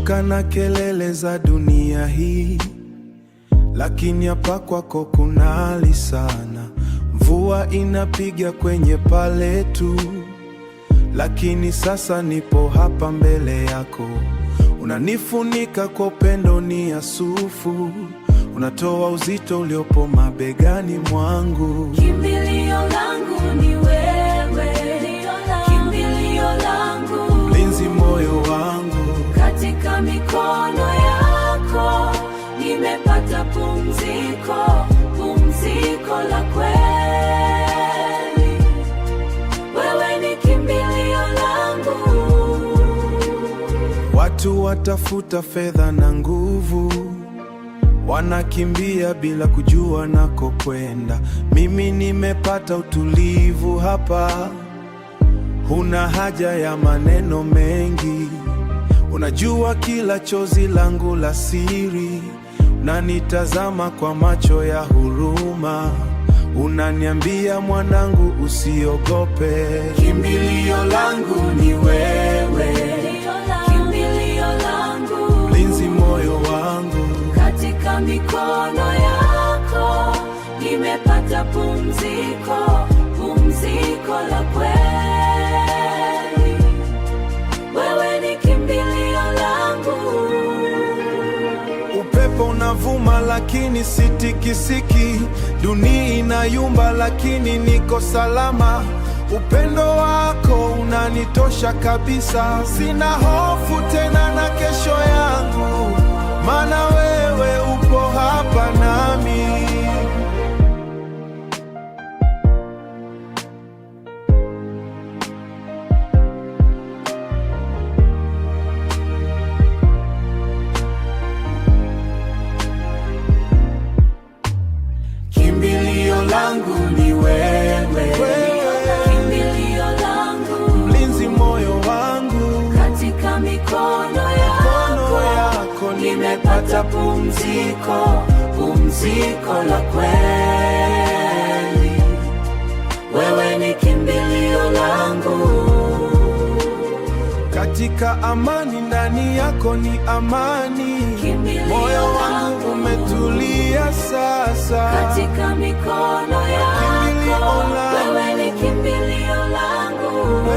Nimechoka na kelele za dunia hii, lakini hapa kwako kuna hali sana. Mvua inapiga kwenye paa letu, lakini sasa nipo hapa mbele yako. Unanifunika kwa upendo ni asufu, unatoa uzito uliopo mabegani mwangu. Kimbilio langu ni wewe, kimbilio langu, mlinzi moyo wangu. Katika mikono yako nimepata pumziko, pumziko la kweli. Wewe ni kimbilio langu. Watu watafuta fedha na nguvu, wanakimbia bila kujua nako kwenda. Mimi nimepata utulivu hapa, huna haja ya maneno mengi. Unajua kila chozi langu la siri, unanitazama kwa macho ya huruma. Unaniambia mwanangu, usiogope. Kimbilio langu ni wewe, kimbilio langu, mlinzi moyo wangu. Katika mikono yako nimepata pumziko, pumziko la kweli. Wewe ni kimbilio langu. Upepo unavuma lakini sitikisiki, dunia inayumba lakini niko salama. Upendo wako unanitosha kabisa, sina hofu tena na kesho yangu, maana wewe upo hapa nami. Kimbilio langu ni wewe, kimbilio langu, mlinzi moyo wangu. Katika mikono yako nimepata pumziko, pumziko la kweli. Wewe ni kimbilio langu. Katika amani ndani yako ni amani, moyo wangu umetulia sasa. Katika mikono yako wewe ni kimbilio langu.